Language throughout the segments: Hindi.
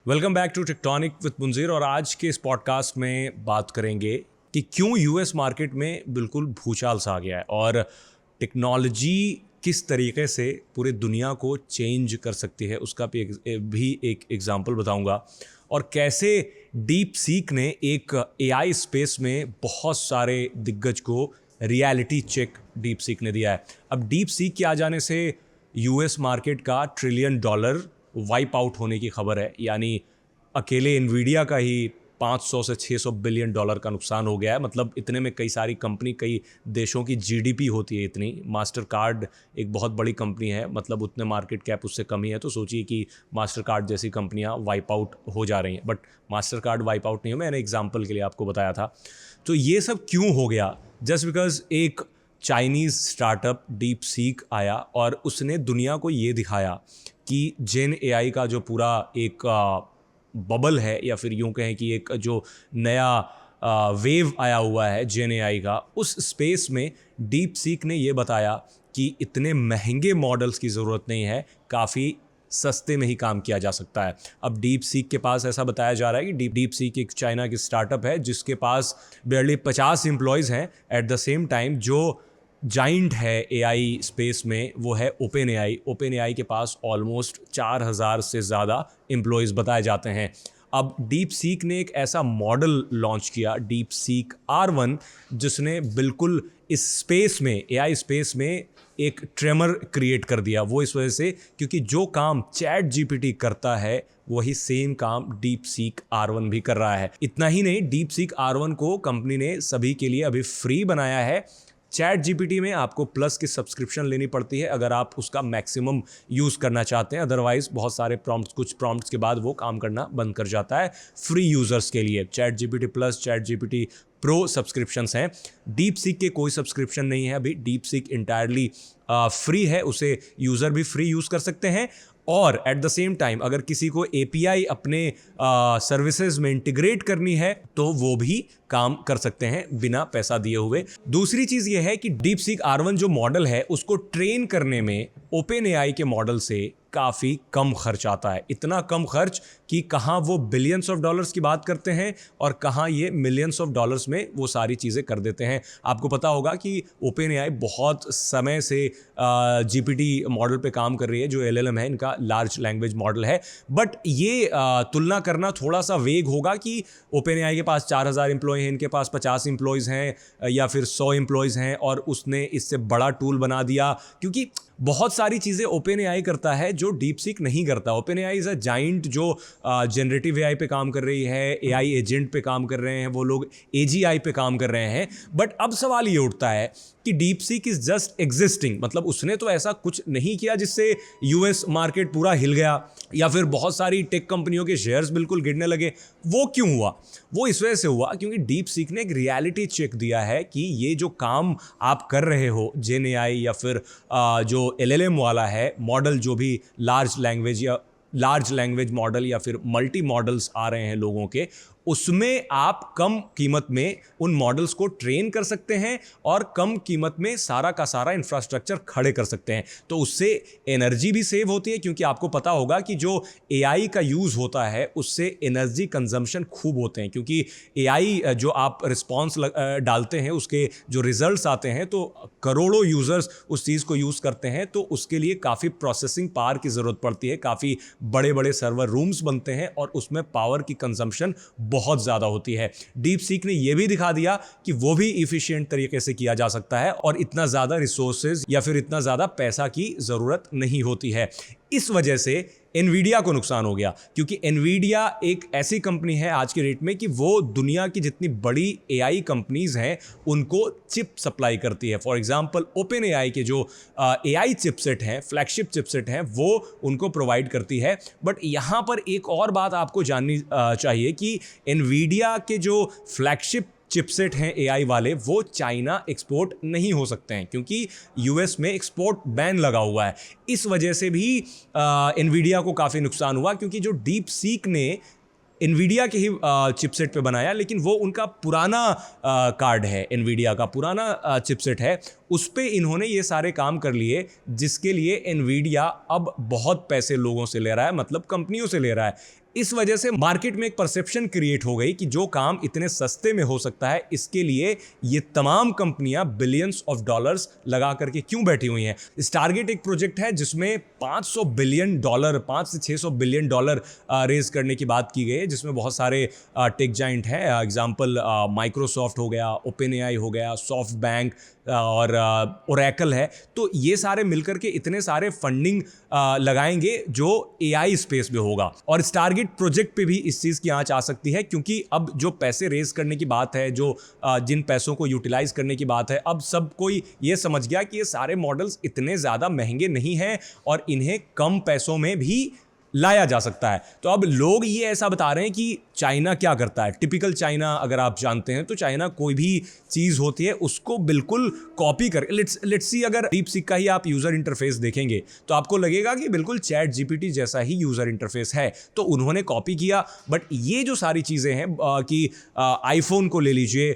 Welcome back to Tectonic with Munzir. और आज के इस पॉडकास्ट में बात करेंगे कि क्यों यूएस मार्केट में बिल्कुल भूचाल सा आ गया है और टेक्नोलॉजी किस तरीके से पूरी दुनिया को चेंज कर सकती है, उसका भी एक एग्जांपल बताऊंगा। और कैसे डीप सीक ने एक एआई स्पेस में बहुत सारे दिग्गज को रियलिटी चेक डीप सीक ने दिया है। अब डीप सीक के आ जाने से यूएस मार्केट का $1 ट्रिलियन वाइप आउट होने की खबर है, यानी अकेले एनवीडिया का ही 500 से 600 बिलियन डॉलर का नुकसान हो गया है। मतलब इतने में कई सारी कंपनी, कई देशों की जीडीपी होती है इतनी। मास्टर कार्ड एक बहुत बड़ी कंपनी है, मतलब उतने मार्केट कैप उससे कम ही है। तो सोचिए कि मास्टर कार्ड जैसी कंपनियां वाइप आउट हो जा रही हैं, but master card wipe out नहीं हो, मैंने एग्जाम्पल के लिए आपको बताया था। तो ये सब क्यों हो गया? जस्ट बिकॉज एक चाइनीज़ स्टार्टअप डीप सीक आया और उसने दुनिया को ये दिखाया कि जेन एआई का जो पूरा एक बबल है, या फिर यूं कहें कि एक जो नया वेव आया हुआ है जेन एआई का, उस स्पेस में डीप सीक ने ये बताया कि इतने महंगे मॉडल्स की ज़रूरत नहीं है, काफ़ी सस्ते में ही काम किया जा सकता है। अब डीप सीक के पास ऐसा बताया जा रहा है कि डीप सीक एक चाइना की स्टार्टअप है जिसके पास बेयरली 50 एम्प्लॉयज़ हैं। एट द सेम टाइम जो जाइंट है एआई स्पेस में वो है ओपन एआई के पास ऑलमोस्ट 4000 से ज़्यादा एम्प्लॉयज़ बताए जाते हैं। अब डीप सीक ने एक ऐसा मॉडल लॉन्च किया, डीप सीक R1, जिसने बिल्कुल इस स्पेस में, एआई स्पेस में एक ट्रेमर क्रिएट कर दिया। वो इस वजह से क्योंकि जो काम चैट जीपीटी करता है वही सेम काम डीप सीक R1 भी कर रहा है। इतना ही नहीं, डीप सीक R1 को कंपनी ने सभी के लिए अभी फ्री बनाया है। चैट जीपीटी में आपको प्लस की सब्सक्रिप्शन लेनी पड़ती है अगर आप उसका मैक्सिमम यूज़ करना चाहते हैं, अदरवाइज बहुत सारे कुछ प्रॉम्प्ट्स के बाद वो काम करना बंद कर जाता है। फ्री यूज़र्स के लिए chat GPT plus, chat GPT pro subscriptions हैं। डीप सीक के कोई सब्सक्रिप्शन नहीं है अभी। डीप सीक इंटायरली फ्री है, उसे यूज़र भी फ्री यूज़ कर सकते हैं। और एट द सेम टाइम अगर किसी को एपीआई अपने सर्विसेज में इंटीग्रेट करनी है तो वो भी काम कर सकते हैं बिना पैसा दिए हुए। दूसरी चीज़ ये है कि डीप सीक R1 जो मॉडल है उसको ट्रेन करने में ओपन एआई के मॉडल से काफ़ी कम खर्च आता है। इतना कम खर्च कि कहाँ वो बिलियंस ऑफ डॉलर्स की बात करते हैं और कहाँ ये मिलियंस ऑफ डॉलर्स में वो सारी चीज़ें कर देते हैं। आपको पता होगा कि ओपन एआई बहुत समय से जीपीटी मॉडल पे काम कर रही है, जो LLM है, इनका लार्ज लैंग्वेज मॉडल है। बट ये तुलना करना थोड़ा सा वेग होगा कि ओपन एआई के पास 4000 एम्प्लॉय हैं, इनके पास 50 एम्प्लॉयज़ हैं या फिर 100 एम्प्लॉयज़ हैं और उसने इससे बड़ा टूल बना दिया, क्योंकि बहुत सारी चीज़ें ओपन एआई करता है जो डीप सीक नहीं करता। Open AI is a giant जो जनरेटिव एआई पे काम कर रही है, एआई एजेंट पे काम कर रहे हैं, वो लोग एजीआई पे काम कर रहे हैं। बट अब सवाल ये उठता है कि deep seek is just existing, मतलब उसने तो ऐसा कुछ नहीं किया जिससे यूएस मार्केट पूरा हिल गया या फिर बहुत सारी टेक कंपनियों के शेयर्स बिल्कुल गिरने लगे। वो क्यों हुआ? वो इस वजह से हुआ क्योंकि डीप सीक ने एक रियलिटी चेक दिया है कि ये जो काम आप कर रहे हो, जेन एआई या फिर जो LLM वाला है मॉडल, जो भी लार्ज लैंग्वेज मॉडल या फिर मल्टी मॉडल्स आ रहे हैं लोगों के, उसमें आप कम कीमत में उन मॉडल्स को ट्रेन कर सकते हैं और कम कीमत में सारा का सारा इंफ्रास्ट्रक्चर खड़े कर सकते हैं। तो उससे एनर्जी भी सेव होती है, क्योंकि आपको पता होगा कि जो एआई का यूज़ होता है उससे एनर्जी कंजम्पशन खूब होते हैं, क्योंकि एआई जो आप रिस्पॉन्स डालते हैं उसके जो रिजल्ट्स आते हैं तो करोड़ों यूज़र्स उस चीज़ को यूज़ करते हैं, तो उसके लिए काफ़ी प्रोसेसिंग पावर की ज़रूरत पड़ती है, काफ़ी बड़े बड़े सर्वर रूम्स बनते हैं और उसमें पावर की कंजम्पशन बहुत ज़्यादा होती है। डीप सीक ने यह भी दिखा दिया कि वो भी इफिशिएंट तरीके से किया जा सकता है और इतना ज़्यादा रिसोर्सेज या फिर इतना ज़्यादा पैसा की ज़रूरत नहीं होती है। इस वजह से एनवीडिया को नुकसान हो गया, क्योंकि एनवीडिया एक ऐसी कंपनी है आज के डेट में कि वो दुनिया की जितनी बड़ी एआई कंपनीज हैं उनको चिप सप्लाई करती है। फॉर एग्जांपल ओपन एआई के जो एआई चिपसेट हैं, फ्लैगशिप चिपसेट हैं, वो उनको प्रोवाइड करती है। बट यहाँ पर एक और बात आपको जाननी चाहिए कि एनवीडिया के जो फ्लैगशिप चिपसेट हैं एआई वाले, वो चाइना एक्सपोर्ट नहीं हो सकते हैं क्योंकि यूएस में एक्सपोर्ट बैन लगा हुआ है। इस वजह से भी एनवीडिया को काफ़ी नुकसान हुआ, क्योंकि जो डीप सीक ने एनवीडिया के ही चिपसेट पे बनाया, लेकिन वो उनका पुराना कार्ड है, एनवीडिया का पुराना चिपसेट है, उस पे इन्होंने ये सारे काम कर लिए, जिसके लिए एनवीडिया अब बहुत पैसे लोगों से ले रहा है, मतलब कंपनियों से ले रहा है। इस वजह से मार्केट में एक परसेप्शन क्रिएट हो गई कि जो काम इतने सस्ते में हो सकता है, इसके लिए ये तमाम कंपनियां बिलियंस ऑफ डॉलर्स लगा करके क्यों बैठी हुई हैं। स्टारगेट एक प्रोजेक्ट है जिसमें 500 बिलियन डॉलर, 5 से 600 बिलियन डॉलर रेज करने की बात की गई है, जिसमें बहुत सारे टेक जाइंट हैं। एग्जांपल माइक्रोसॉफ्ट हो गया, ओपन एआई हो गया, सॉफ्ट बैंक और ओरेकल है। तो ये सारे मिलकर के इतने सारे फंडिंग लगाएंगे जो एआई स्पेस में होगा, और स्टारगेट प्रोजेक्ट पे भी इस चीज़ की आंच आ सकती है, क्योंकि अब जो पैसे रेज करने की बात है, जो जिन पैसों को यूटिलाइज करने की बात है, अब सब कोई ये समझ गया कि ये सारे मॉडल्स इतने ज़्यादा महंगे नहीं हैं और इन्हें कम पैसों में भी लाया जा सकता है। तो अब लोग ये ऐसा बता रहे हैं कि चाइना क्या करता है। टिपिकल चाइना अगर आप जानते हैं तो चाइना कोई भी चीज़ होती है उसको बिल्कुल कॉपी कर, लेट्स सी अगर डीप सीक का ही आप यूज़र इंटरफेस देखेंगे तो आपको लगेगा कि बिल्कुल चैट जीपीटी जैसा ही यूज़र इंटरफेस है, तो उन्होंने कॉपी किया। बट ये जो सारी चीज़ें हैं कि आईफोन को ले लीजिए,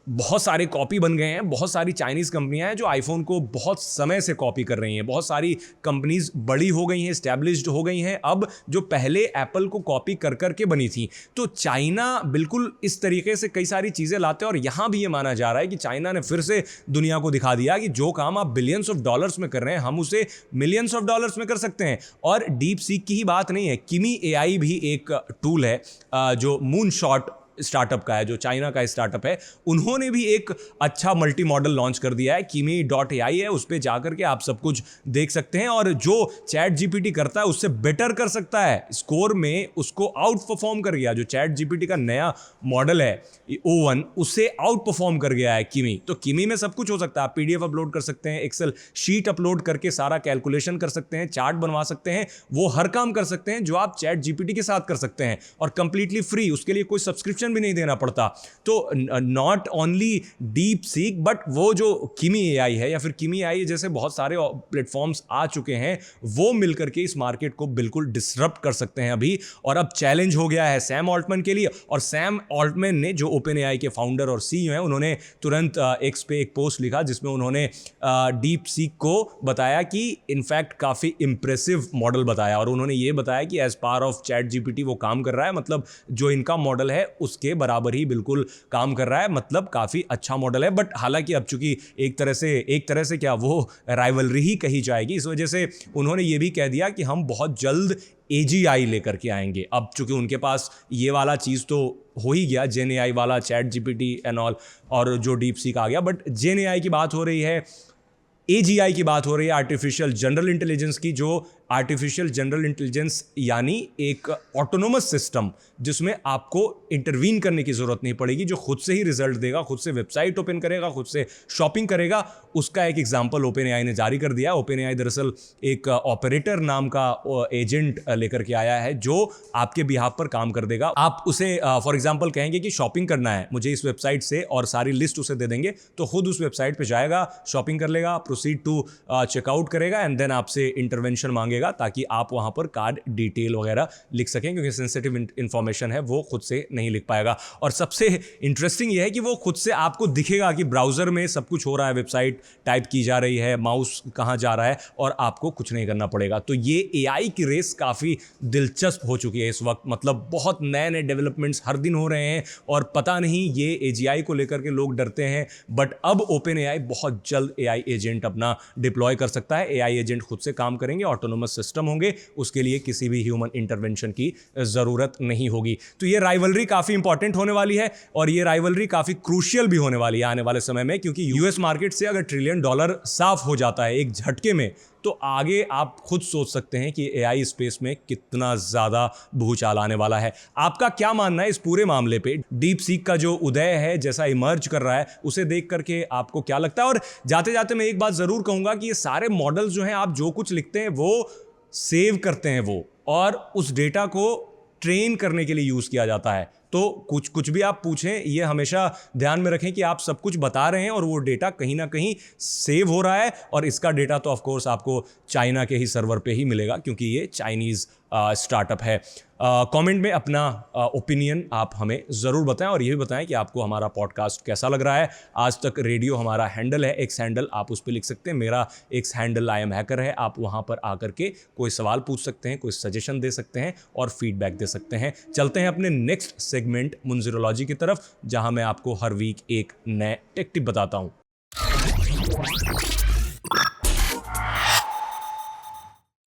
बहुत सारे कॉपी बन गए हैं। बहुत सारी चाइनीज़ कंपनियां हैं जो आईफोन को बहुत समय से कॉपी कर रही हैं। बहुत सारी कंपनीज बड़ी हो गई हैं, एस्टैब्लिश्ड हो गई हैं अब, जो पहले एप्पल को कॉपी कर करके बनी थी। तो चाइना बिल्कुल इस तरीके से कई सारी चीज़ें लाते हैं, और यहाँ भी ये माना जा रहा है कि चाइना ने फिर से दुनिया को दिखा दिया कि जो काम आप बिलियंस ऑफ डॉलर्स में कर रहे हैं, हम उसे मिलियंस ऑफ डॉलर्स में कर सकते हैं। और डीप सीक की ही बात नहीं है, किमी एआई भी एक टूल है जो मून शॉट स्टार्टअप का है, जो चाइना का स्टार्टअप है। उन्होंने भी एक अच्छा मल्टी मॉडल लॉन्च कर दिया है, kimi.ai है, उस पर जाकर के आप सब कुछ देख सकते हैं, और जो चैट जीपीटी करता है उससे बेटर कर सकता है। स्कोर में उसको आउट परफॉर्म कर गया। जो चैट जीपीटी का नया मॉडल है O1, उससे आउट परफॉर्म कर गया है किमी। तो किमी में सब कुछ हो सकता है। आप पीडीएफ अपलोड कर सकते हैं, एक्सेल शीट अपलोड करके सारा कैलकुलेशन कर सकते हैं, चार्ट बनवा सकते हैं, वो हर काम कर सकते हैं जो आप चैट जीपीटी के साथ कर सकते हैं, और कंप्लीटली फ्री। उसके लिए कोई सब्सक्रिप्शन भी नहीं देना पड़ता। तो not only deep seek, but वो जो किमी एआई है या फिर किमी एआई जैसे बहुत सारे प्लेटफॉर्म्स आ चुके हैं, वो मिलकर के इस मार्केट को बिल्कुल डिसरप्ट कर सकते हैं अभी। और अब चैलेंज हो गया है सैम ऑल्टमैन के लिए, और सैम ऑल्टमैन ने, जो ओपन एआई के फाउंडर और सीईओ हैं, उन्होंने तुरंत एक्स पे एक पोस्ट लिखा जिसमें उन्होंने डीप सीक को बताया कि इनफैक्ट काफ़ी इंप्रेसिव मॉडल बताया, और उन्होंने ये बताया कि as power of ChatGPT वो काम कर रहा है, मतलब जो इनका मॉडल है उसके बराबर ही बिल्कुल काम कर रहा है, मतलब काफ़ी अच्छा मॉडल है। बट हालांकि अब चूंकि एक तरह से क्या वो राइवलरी ही कही जाएगी, इस वजह से उन्होंने ये भी कह दिया कि हम बहुत जल्द AGI लेकर के आएंगे। अब चूंकि उनके पास ये वाला चीज़ तो हो ही गया, जेन एआई वाला, चैट जीपीटी एंड ऑल, और जो डीप सीक आ गया, बट जेन एआई की बात हो रही है, AGI की बात हो रही है, आर्टिफिशियल जनरल इंटेलिजेंस की। जो आर्टिफिशियल जनरल इंटेलिजेंस यानी एक ऑटोनोमस सिस्टम जिसमें आपको इंटरवीन करने की ज़रूरत नहीं पड़ेगी, जो खुद से ही रिजल्ट देगा, खुद से वेबसाइट ओपन करेगा, खुद से शॉपिंग करेगा। उसका एक एग्जांपल ओपन एआई ने जारी कर दिया। ओपन एआई दरअसल एक ऑपरेटर नाम का एजेंट लेकर के आया है जो आपके बिहाफ पर काम कर देगा। आप उसे फॉर एग्जांपल कहेंगे कि शॉपिंग करना है मुझे इस वेबसाइट से, और सारी लिस्ट उसे दे देंगे, तो खुद उस वेबसाइट पर जाएगा, शॉपिंग कर लेगा, प्रोसीड टू चेकआउट करेगा, एंड देन आपसे इंटरवेंशन मांगेगा ताकि आप वहां पर कार्ड डिटेल वगैरह लिख सकें, क्योंकि सेंसिटिव इंफॉर्मेशन है वो खुद से नहीं लिख पाएगा। और सबसे इंटरेस्टिंग ये है कि वो खुद से आपको दिखेगा कि ब्राउजर में सब कुछ हो रहा है, वेबसाइट टाइप की जा रही है, माउस कहां जा रहा है, और आपको कुछ नहीं करना पड़ेगा। तो ये एआई की रेस काफ़ी दिलचस्प हो चुकी है इस वक्त, मतलब बहुत नए नए डेवलपमेंट्स हर दिन हो रहे हैं, और पता नहीं ये AGI को लेकर के लोग डरते हैं, बट अब ओपन एआई बहुत जल्द एआई एजेंट अपना डिप्लॉय कर सकता है। एआई एजेंट खुद से काम करेंगे, ऑटोनोमस सिस्टम होंगे, उसके लिए किसी भी ह्यूमन इंटरवेंशन की ज़रूरत नहीं होगी। तो ये राइवलरी काफ़ी इंपॉर्टेंट होने वाली है, और ये राइवलरी काफ़ी क्रूशियल भी होने वाली है आने वाले समय में, क्योंकि यूएस मार्केट से अगर $1 ट्रिलियन साफ हो जाता है एक झटके में, तो आगे आप खुद सोच सकते हैं कि एआई स्पेस में कितना ज़्यादा भूचाल आने वाला है। आपका क्या मानना है इस पूरे मामले पे? डीप सीक का जो उदय है, जैसा इमर्ज कर रहा है, उसे देख करके आपको क्या लगता है? और जाते जाते मैं एक बात ज़रूर कहूँगा कि ये सारे मॉडल्स जो हैं, आप जो कुछ लिखते हैं वो सेव करते हैं वो, और उस डेटा को ट्रेन करने के लिए यूज़ किया जाता है। तो कुछ कुछ भी आप पूछें, ये हमेशा ध्यान में रखें कि आप सब कुछ बता रहे हैं और वो डेटा कहीं ना कहीं सेव हो रहा है, और इसका डेटा तो ऑफ कोर्स आपको चाइना के ही सर्वर पे ही मिलेगा, क्योंकि ये चाइनीज़ स्टार्टअप है। कमेंट में अपना ओपिनियन आप हमें ज़रूर बताएं, और ये भी बताएं कि आपको हमारा पॉडकास्ट कैसा लग रहा है। आज तक रेडियो हमारा हैंडल है, एक्स हैंडल, आप उस पर लिख सकते हैं। मेरा x handle I am hacker है। आप वहाँ पर आकर के कोई सवाल पूछ सकते हैं, कोई सजेशन दे सकते हैं और फीडबैक दे सकते हैं। चलते हैं अपने नेक्स्ट सेगमेंट मुंजीरोलॉजी की तरफ, जहाँ मैं आपको हर वीक एक नए टेक टिप बताता हूँ।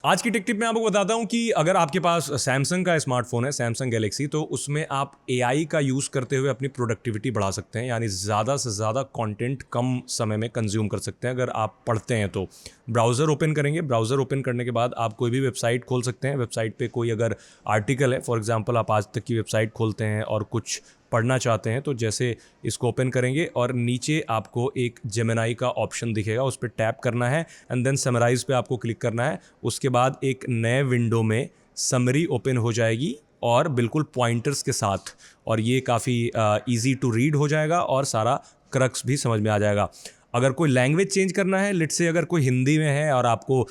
आज की टेक टिप में आपको बताता हूं कि अगर आपके पास सैमसंग का स्मार्टफोन है, सैमसंग गैलेक्सी, तो उसमें आप एआई का यूज़ करते हुए अपनी प्रोडक्टिविटी बढ़ा सकते हैं, यानी ज़्यादा से ज़्यादा कंटेंट कम समय में कंज्यूम कर सकते हैं। अगर आप पढ़ते हैं तो ब्राउज़र ओपन करेंगे, ब्राउज़र ओपन करने के बाद आप कोई भी वेबसाइट खोल सकते हैं। वेबसाइट पे कोई अगर आर्टिकल है, फॉर एग्जांपल आप आज तक की वेबसाइट खोलते हैं और कुछ पढ़ना चाहते हैं, तो जैसे इसको ओपन करेंगे और नीचे आपको एक जेमिनाई का ऑप्शन दिखेगा, उस पर टैप करना है एंड देन समराइज पे आपको क्लिक करना है। उसके बाद एक नए विंडो में समरी ओपन हो जाएगी और बिल्कुल पॉइंटर्स के साथ, और ये काफ़ी ईजी टू रीड हो जाएगा और सारा क्रक्स भी समझ में आ जाएगा। अगर कोई लैंग्वेज चेंज करना है, लेट्स से अगर कोई हिंदी में है और आपको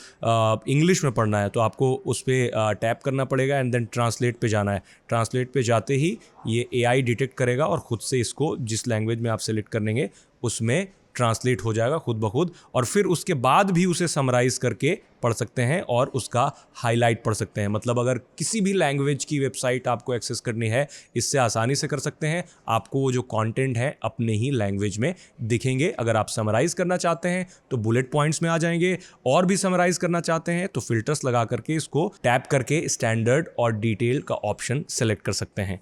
इंग्लिश में पढ़ना है, तो आपको उस पर टैप करना पड़ेगा एंड देन ट्रांसलेट पे जाना है। ट्रांसलेट पे जाते ही ये एआई डिटेक्ट करेगा और ख़ुद से इसको जिस लैंग्वेज में आप सेलेक्ट करेंगे उसमें ट्रांसलेट हो जाएगा खुद ब खुद, और फिर उसके बाद भी उसे समराइज़ करके पढ़ सकते हैं और उसका हाईलाइट पढ़ सकते हैं। मतलब अगर किसी भी लैंग्वेज की वेबसाइट आपको एक्सेस करनी है, इससे आसानी से कर सकते हैं। आपको वो जो कंटेंट है अपने ही लैंग्वेज में दिखेंगे। अगर आप समराइज़ करना चाहते हैं तो बुलेट पॉइंट्स में आ जाएंगे, और भी समराइज़ करना चाहते हैं तो फिल्टर्स लगा करके इसको टैप करके स्टैंडर्ड और डिटेल का ऑप्शन सेलेक्ट कर सकते हैं।